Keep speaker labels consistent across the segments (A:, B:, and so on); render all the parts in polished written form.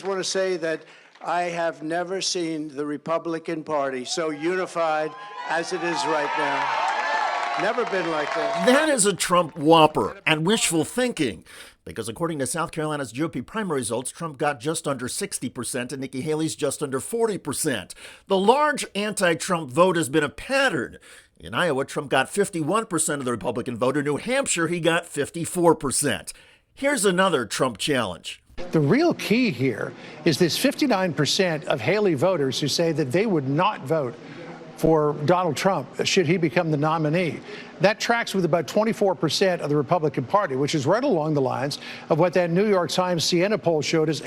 A: just want to say that I have never seen the Republican Party so unified as it is right now. Never been like that.
B: That is a Trump whopper and wishful thinking. Because according to South Carolina's GOP primary results, Trump got just under 60% and Nikki Haley's just under 40%. The large anti-Trump vote has been a pattern. In Iowa, Trump got 51% of the Republican vote. In New Hampshire, he got 54%. Here's another Trump challenge.
C: The real key here is this 59% of Haley voters who say that they would not vote for Donald Trump should he become the nominee. That tracks with about 24% of the Republican Party, which is right along the lines of what that New York Times Siena poll showed us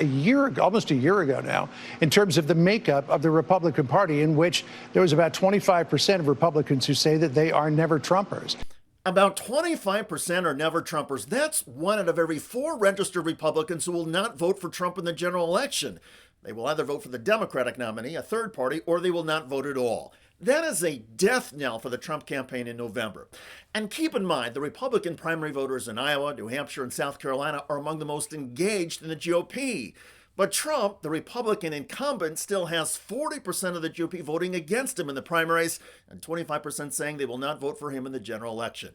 C: almost a year ago now, in terms of the makeup of the Republican Party, in which there was about 25% of Republicans who say that they are never Trumpers.
B: About 25% are never Trumpers. That's 1 out of every 4 registered Republicans who will not vote for Trump in the general election. They will either vote for the Democratic nominee, a third party, or they will not vote at all. That is a death knell for the Trump campaign in November. And keep in mind, the Republican primary voters in Iowa, New Hampshire, and South Carolina are among the most engaged in the GOP. But Trump, the Republican incumbent, still has 40% of the GOP voting against him in the primaries and 25% saying they will not vote for him in the general election.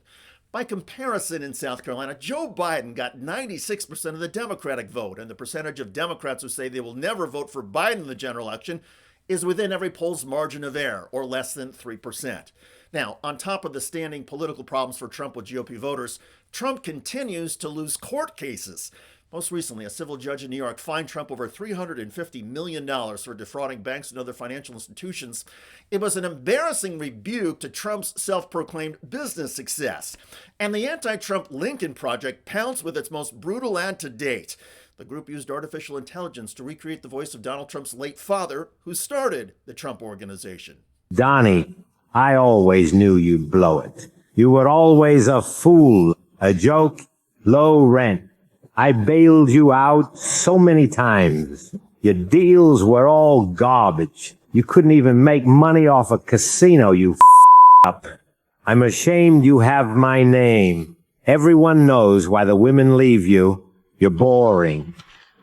B: By comparison, in South Carolina, Joe Biden got 96% of the Democratic vote, and the percentage of Democrats who say they will never vote for Biden in the general election is within every poll's margin of error, or less than 3%. Now, on top of the standing political problems for Trump with GOP voters, Trump continues to lose court cases. Most recently, a civil judge in New York fined Trump over $350 million for defrauding banks and other financial institutions. It was an embarrassing rebuke to Trump's self-proclaimed business success. And the anti-Trump Lincoln Project pounced with its most brutal ad to date. The group used artificial intelligence to recreate the voice of Donald Trump's late father, who started the Trump Organization.
D: Donnie, I always knew you'd blow it. You were always a fool, a joke, low rent. I bailed you out so many times. Your deals were all garbage. You couldn't even make money off a casino, you up. I'm ashamed you have my name. Everyone knows why the women leave you. You're boring,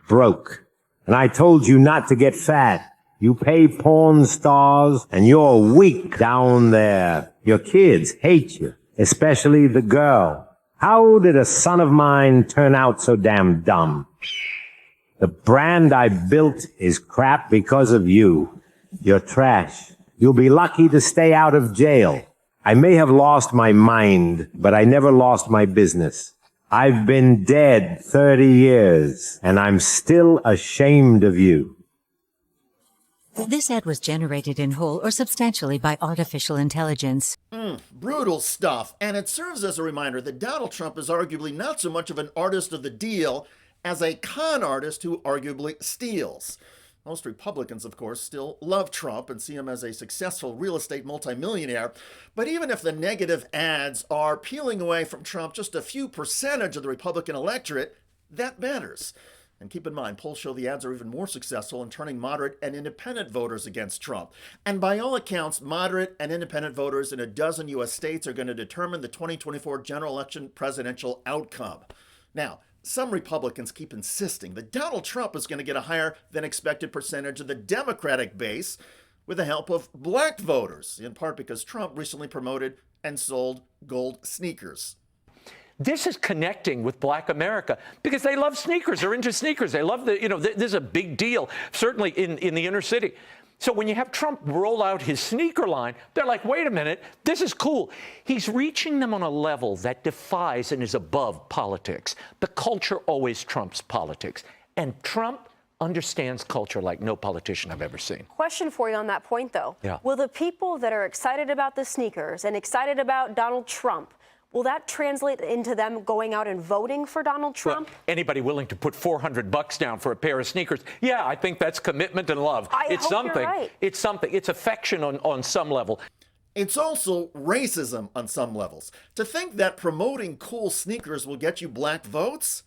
D: broke. And I told you not to get fat. You pay porn stars and you're weak down there. Your kids hate you, especially the girl. How did a son of mine turn out so damn dumb? The brand I built is crap because of you. You're trash. You'll be lucky to stay out of jail. I may have lost my mind, but I never lost my business. I've been dead 30 years, and I'm still ashamed of you.
E: This ad was generated in whole or substantially by artificial intelligence.
B: Brutal stuff. And it serves as a reminder that Donald Trump is arguably not so much of an artist of the deal as a con artist who arguably steals. Most Republicans, of course, still love Trump and see him as a successful real estate multimillionaire. But even if the negative ads are peeling away from Trump just a few percentage of the Republican electorate, that matters. And keep in mind, polls show the ads are even more successful in turning moderate and independent voters against Trump. And by all accounts, moderate and independent voters in a dozen U.S. states are going to determine the 2024 general election presidential outcome. Now, some Republicans keep insisting that Donald Trump is going to get a higher than expected percentage of the Democratic base with the help of black voters, in part because Trump recently promoted and sold gold sneakers.
F: This is connecting with Black America because they love sneakers. They're into sneakers. They love this is a big deal, certainly in the inner city. So when you have Trump roll out his sneaker line, they're like, wait a minute, this is cool. He's reaching them on a level that defies and is above politics. The culture always trumps politics. And Trump understands culture like no politician I've ever seen.
G: Question for you on that point, though.
F: Yeah.
G: Will the people that are excited about the sneakers and excited about Donald Trump, will that translate into them going out and voting for Donald Trump?
F: Well, anybody willing to put $400 down for a pair of sneakers? Yeah, I think that's commitment and love. It's
G: hope
F: something.
G: You're right.
F: It's something. It's affection on some level.
B: It's also racism on some levels. To think that promoting cool sneakers will get you black votes?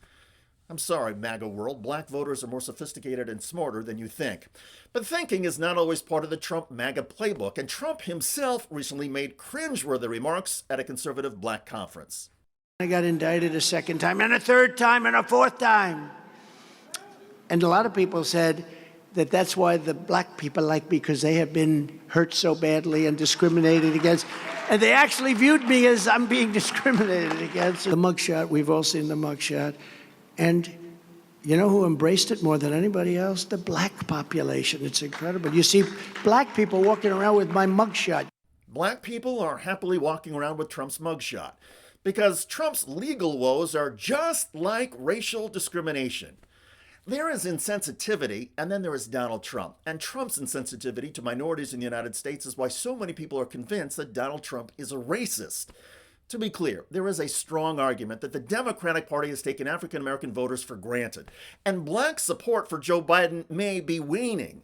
B: I'm sorry, MAGA world, black voters are more sophisticated and smarter than you think. But thinking is not always part of the Trump MAGA playbook, and Trump himself recently made cringeworthy remarks at a conservative black conference.
A: I got indicted a second time, and a third time, and a fourth time. And a lot of people said that that's why the black people like me, because they have been hurt so badly and discriminated against. And they actually viewed me as I'm being discriminated against. The mugshot, we've all seen the mugshot. And you know who embraced it more than anybody else? The black population. It's incredible. You see black people walking around with my mugshot.
B: Black people are happily walking around with Trump's mugshot because Trump's legal woes are just like racial discrimination. There is insensitivity, and then there is Donald Trump. And Trump's insensitivity to minorities in the United States is why so many people are convinced that Donald Trump is a racist. To be clear, there is a strong argument that the Democratic Party has taken African American voters for granted, and black support for Joe Biden may be waning.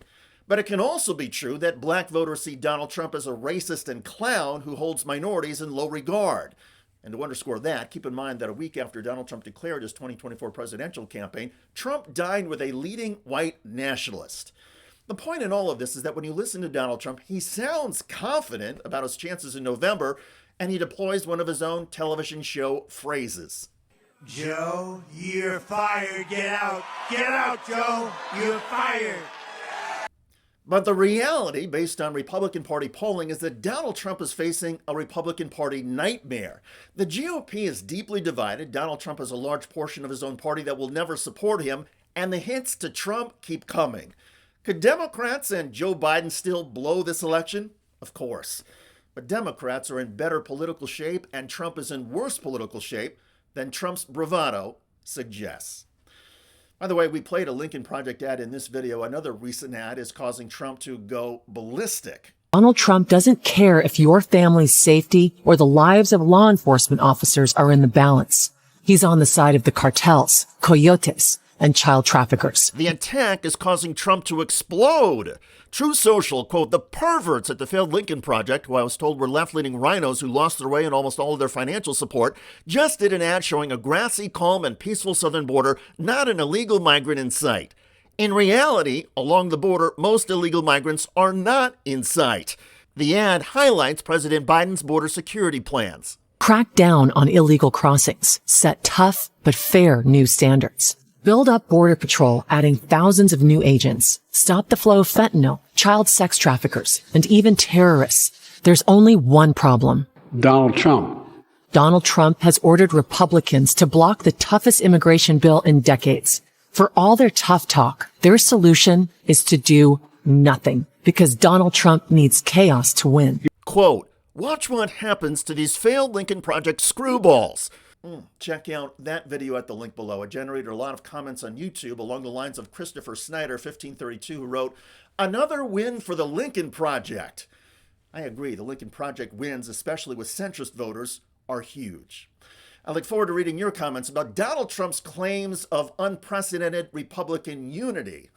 B: But it can also be true that black voters see Donald Trump as a racist and clown who holds minorities in low regard. And to underscore that, keep in mind that a week after Donald Trump declared his 2024 presidential campaign, Trump dined with a leading white nationalist. The point in all of this is that when you listen to Donald Trump, he sounds confident about his chances in November, and he deploys one of his own television show phrases.
A: Joe, you're fired. Get out. Get out, Joe. You're fired.
B: But the reality, based on Republican Party polling, is that Donald Trump is facing a Republican Party nightmare. The GOP is deeply divided. Donald Trump has a large portion of his own party that will never support him, and the hits to Trump keep coming. Could Democrats and Joe Biden still blow this election? Of course. But Democrats are in better political shape, and Trump is in worse political shape than Trump's bravado suggests. By the way, we played a Lincoln Project ad in this video. Another recent ad is causing Trump to go ballistic.
H: Donald Trump doesn't care if your family's safety or the lives of law enforcement officers are in the balance. He's on the side of the cartels, coyotes, and child traffickers.
B: The attack is causing Trump to explode. True Social, quote, the perverts at the failed Lincoln Project, who I was told were left-leaning rhinos who lost their way and almost all of their financial support, just did an ad showing a grassy, calm, and peaceful southern border, not an illegal migrant in sight. In reality, along the border, most illegal migrants are not in sight. The ad highlights President Biden's border security plans.
H: Crack down on illegal crossings. Set tough but fair new standards. Build up Border Patrol, adding thousands of new agents. Stop the flow of fentanyl, child sex traffickers, and even terrorists. There's only one problem.
I: Donald Trump.
H: Donald Trump has ordered Republicans to block the toughest immigration bill in decades. For all their tough talk, their solution is to do nothing, because Donald Trump needs chaos to win.
B: Quote, watch what happens to these failed Lincoln Project screwballs. Check out that video at the link below. It generated a lot of comments on YouTube along the lines of Christopher Snyder, 1532, who wrote, another win for the Lincoln Project. I agree. The Lincoln Project wins, especially with centrist voters, are huge. I look forward to reading your comments about Donald Trump's claims of unprecedented Republican unity.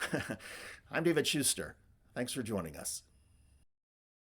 B: I'm David Shuster. Thanks for joining us.